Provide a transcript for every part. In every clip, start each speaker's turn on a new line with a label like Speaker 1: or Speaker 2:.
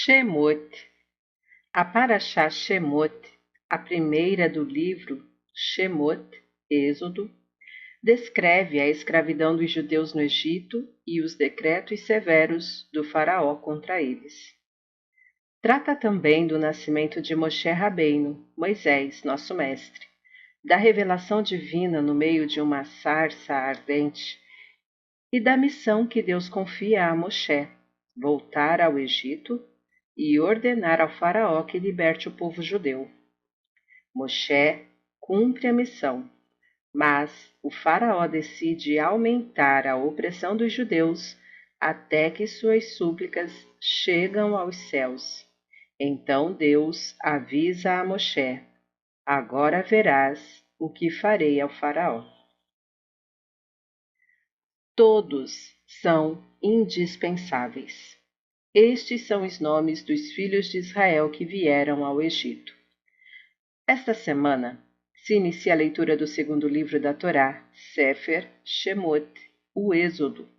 Speaker 1: Shemot. A Parashá Shemot, a primeira do livro Shemot, Êxodo, descreve a escravidão dos judeus no Egito e os decretos severos do faraó contra eles. Trata também do nascimento de Moshe Rabbeinu, Moisés, nosso mestre, da revelação divina no meio de uma sarça ardente e da missão que Deus confia a Moshe, voltar ao Egito e ordenar ao faraó que liberte o povo judeu. Moshe cumpre a missão, mas o faraó decide aumentar a opressão dos judeus até que suas súplicas chegam aos céus. Então Deus avisa a Moshe: agora verás o que farei ao faraó. Todos são indispensáveis. Estes são os nomes dos filhos de Israel que vieram ao Egito. Esta semana se inicia a leitura do segundo livro da Torá, Sefer Shemot, o Êxodo.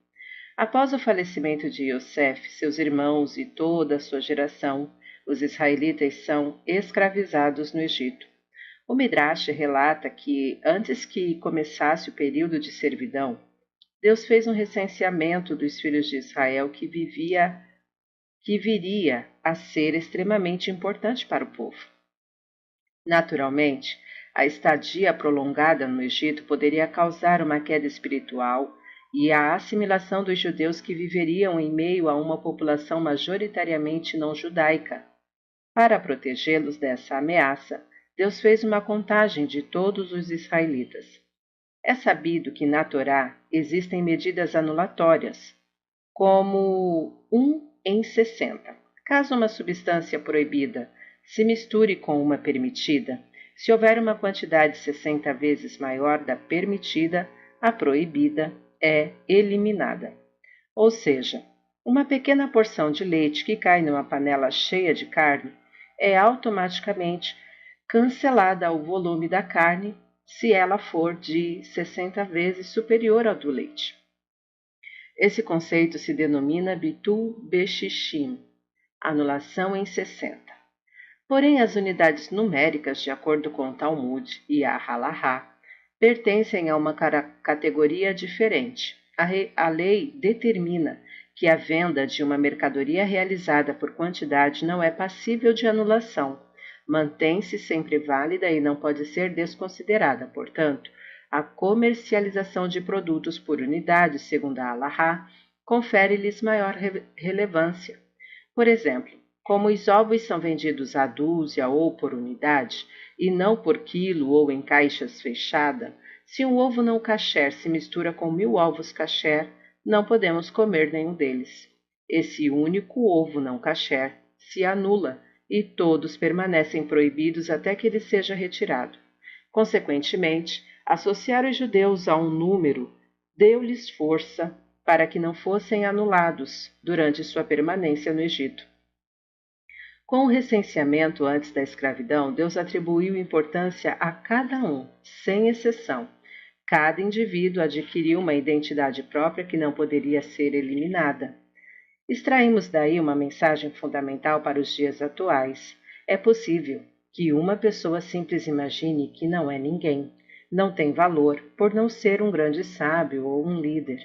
Speaker 1: Após o falecimento de Yosef, seus irmãos e toda a sua geração, os israelitas são escravizados no Egito. O Midrash relata que, antes que começasse o período de servidão, Deus fez um recenseamento dos filhos de Israel que viria a ser extremamente importante para o povo. Naturalmente, a estadia prolongada no Egito poderia causar uma queda espiritual e a assimilação dos judeus que viveriam em meio a uma população majoritariamente não judaica. Para protegê-los dessa ameaça, Deus fez uma contagem de todos os israelitas. É sabido que na Torá existem medidas anulatórias, como 1 em 60. Caso uma substância proibida se misture com uma permitida, se houver uma quantidade 60 vezes maior da permitida, a proibida é eliminada. Ou seja, uma pequena porção de leite que cai numa panela cheia de carne é automaticamente cancelada ao volume da carne se ela for de 60 vezes superior ao do leite. Esse conceito se denomina Bitul Beshishim, anulação em 60. Porém, as unidades numéricas, de acordo com o Talmud e a Halahá, pertencem a uma categoria diferente. A lei determina que a venda de uma mercadoria realizada por quantidade não é passível de anulação, mantém-se sempre válida e não pode ser desconsiderada. Portanto, a comercialização de produtos por unidade, segundo a Halahá, confere-lhes maior relevância. Por exemplo, como os ovos são vendidos à dúzia ou por unidade, e não por quilo ou em caixas fechadas, se um ovo não kasher se mistura com 1000 ovos kasher, não podemos comer nenhum deles. Esse único ovo não kasher se anula e todos permanecem proibidos até que ele seja retirado. Consequentemente, associar os judeus a um número deu-lhes força para que não fossem anulados durante sua permanência no Egito. Com o recenseamento antes da escravidão, Deus atribuiu importância a cada um, sem exceção. Cada indivíduo adquiriu uma identidade própria que não poderia ser eliminada. Extraímos daí uma mensagem fundamental para os dias atuais. É possível que uma pessoa simples imagine que não é ninguém, não tem valor por não ser um grande sábio ou um líder.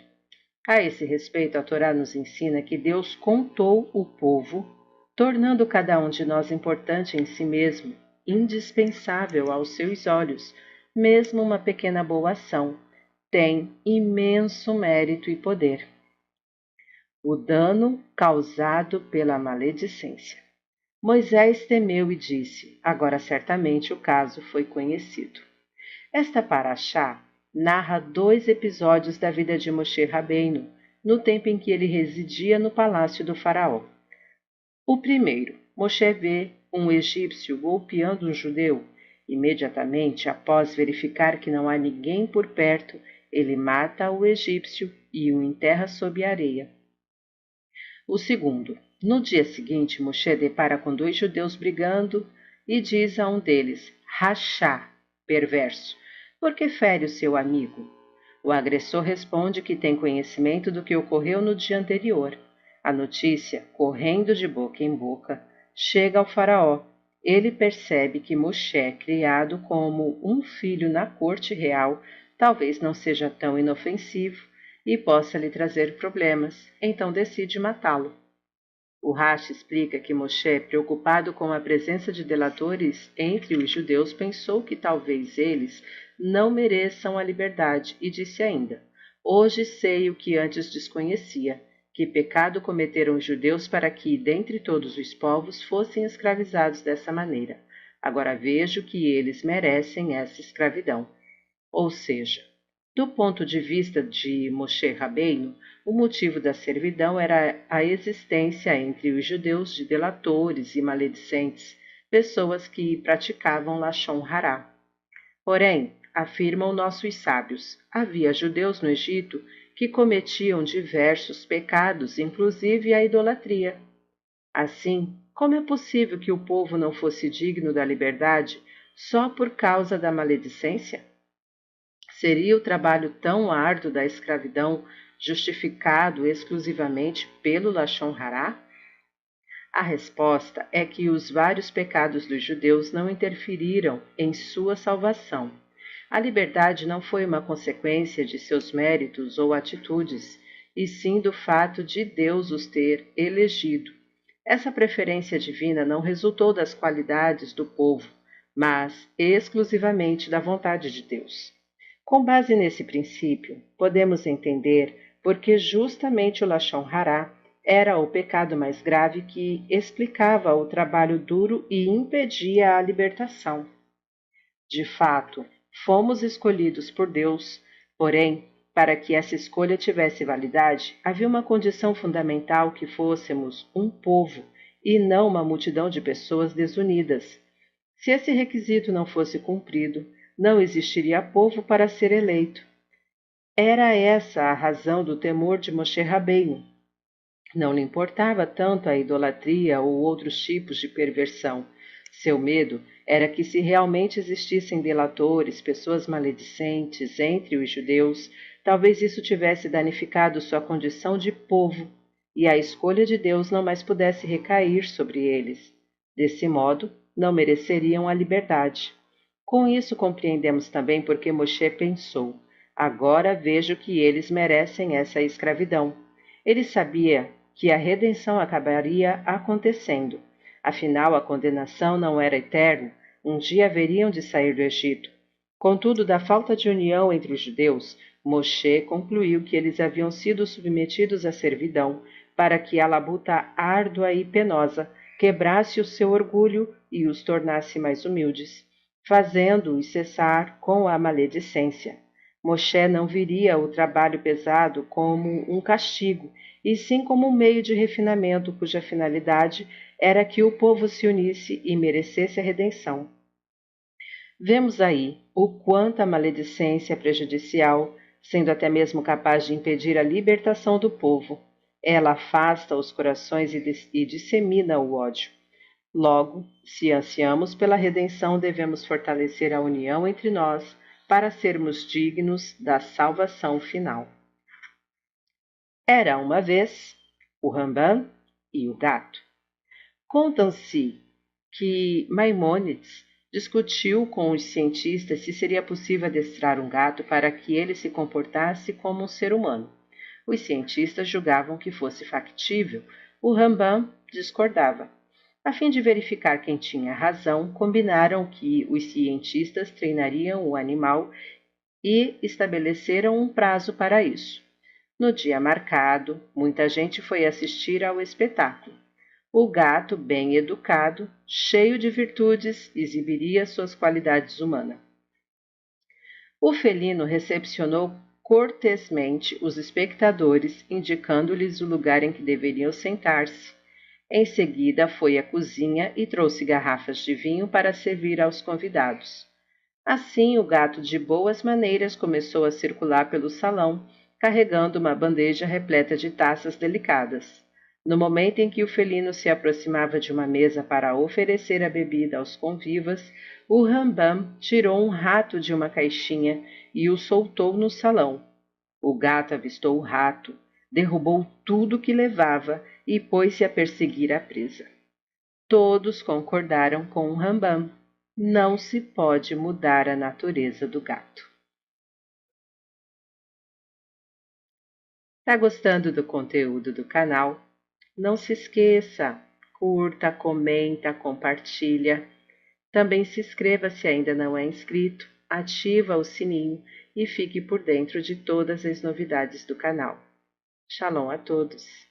Speaker 1: A esse respeito, a Torá nos ensina que Deus contou o povo, tornando cada um de nós importante em si mesmo, indispensável aos seus olhos. Mesmo uma pequena boa ação tem imenso mérito e poder. O dano causado pela maledicência. Moisés temeu e disse: agora certamente o caso foi conhecido. Esta Parashá narra 2 episódios da vida de Moshe Rabbeinu, no tempo em que ele residia no palácio do faraó. O primeiro, Moshe vê um egípcio golpeando um judeu. Imediatamente após verificar que não há ninguém por perto, ele mata o egípcio e o enterra sob a areia. O segundo, no dia seguinte, Moshe depara com 2 judeus brigando e diz a um deles: Rachá, perverso, por que fere o seu amigo? O agressor responde que tem conhecimento do que ocorreu no dia anterior. A notícia, correndo de boca em boca, chega ao faraó. Ele percebe que Moshe, criado como um filho na corte real, talvez não seja tão inofensivo e possa lhe trazer problemas, então decide matá-lo. O Rashi explica que Moshe, preocupado com a presença de delatores entre os judeus, pensou que talvez eles não mereçam a liberdade e disse ainda: Hoje sei o que antes desconhecia, que pecado cometeram os judeus para que, dentre todos os povos, fossem escravizados dessa maneira. Agora vejo que eles merecem essa escravidão. Ou seja, do ponto de vista de Moshe Rabbeinu, o motivo da servidão era a existência entre os judeus de delatores e maledicentes, pessoas que praticavam Lashon Hará. Porém, afirmam nossos sábios, havia judeus no Egito que cometiam diversos pecados, inclusive a idolatria. Assim, como é possível que o povo não fosse digno da liberdade só por causa da maledicência? Seria o trabalho tão árduo da escravidão justificado exclusivamente pelo Lashon Hará? A resposta é que os vários pecados dos judeus não interferiram em sua salvação. A liberdade não foi uma consequência de seus méritos ou atitudes, e sim do fato de Deus os ter elegido. Essa preferência divina não resultou das qualidades do povo, mas exclusivamente da vontade de Deus. Com base nesse princípio, podemos entender por que justamente o Lashon Hará era o pecado mais grave que explicava o trabalho duro e impedia a libertação. De fato, fomos escolhidos por Deus, porém, para que essa escolha tivesse validade, havia uma condição fundamental que fôssemos um povo e não uma multidão de pessoas desunidas. Se esse requisito não fosse cumprido, não existiria povo para ser eleito. Era essa a razão do temor de Moshe Rabbeinu. Não lhe importava tanto a idolatria ou outros tipos de perversão. Seu medo era que, se realmente existissem delatores, pessoas maledicentes entre os judeus, talvez isso tivesse danificado sua condição de povo e a escolha de Deus não mais pudesse recair sobre eles. Desse modo, não mereceriam a liberdade. Com isso, compreendemos também por que Moshe pensou: agora vejo que eles merecem essa escravidão. Ele sabia que a redenção acabaria acontecendo. Afinal, a condenação não era eterna, um dia haveriam de sair do Egito. Contudo, da falta de união entre os judeus, Moshe concluiu que eles haviam sido submetidos à servidão para que a labuta árdua e penosa quebrasse o seu orgulho e os tornasse mais humildes, fazendo-os cessar com a maledicência. Moshe não viria o trabalho pesado como um castigo, e sim como um meio de refinamento cuja finalidade era que o povo se unisse e merecesse a redenção. Vemos aí o quanto a maledicência é prejudicial, sendo até mesmo capaz de impedir a libertação do povo. Ela afasta os corações e dissemina o ódio. Logo, se ansiamos pela redenção, devemos fortalecer a união entre nós para sermos dignos da salvação final. Era uma vez o Rambam e o gato. Contam-se que Maimônides discutiu com os cientistas se seria possível adestrar um gato para que ele se comportasse como um ser humano. Os cientistas julgavam que fosse factível, o Rambam discordava. A fim de verificar quem tinha razão, combinaram que os cientistas treinariam o animal e estabeleceram um prazo para isso. No dia marcado, muita gente foi assistir ao espetáculo. O gato, bem educado, cheio de virtudes, exibiria suas qualidades humanas. O felino recepcionou cortesmente os espectadores, indicando-lhes o lugar em que deveriam sentar-se. Em seguida, foi à cozinha e trouxe garrafas de vinho para servir aos convidados. Assim, o gato de boas maneiras começou a circular pelo salão, carregando uma bandeja repleta de taças delicadas. No momento em que o felino se aproximava de uma mesa para oferecer a bebida aos convivas, o Rambam tirou um rato de uma caixinha e o soltou no salão. O gato avistou o rato, derrubou tudo que levava e pôs-se a perseguir a presa. Todos concordaram com o Rambam. Não se pode mudar a natureza do gato. Tá gostando do conteúdo do canal? Não se esqueça, curta, comenta, compartilha. Também se inscreva se ainda não é inscrito, ativa o sininho e fique por dentro de todas as novidades do canal. Shalom a todos!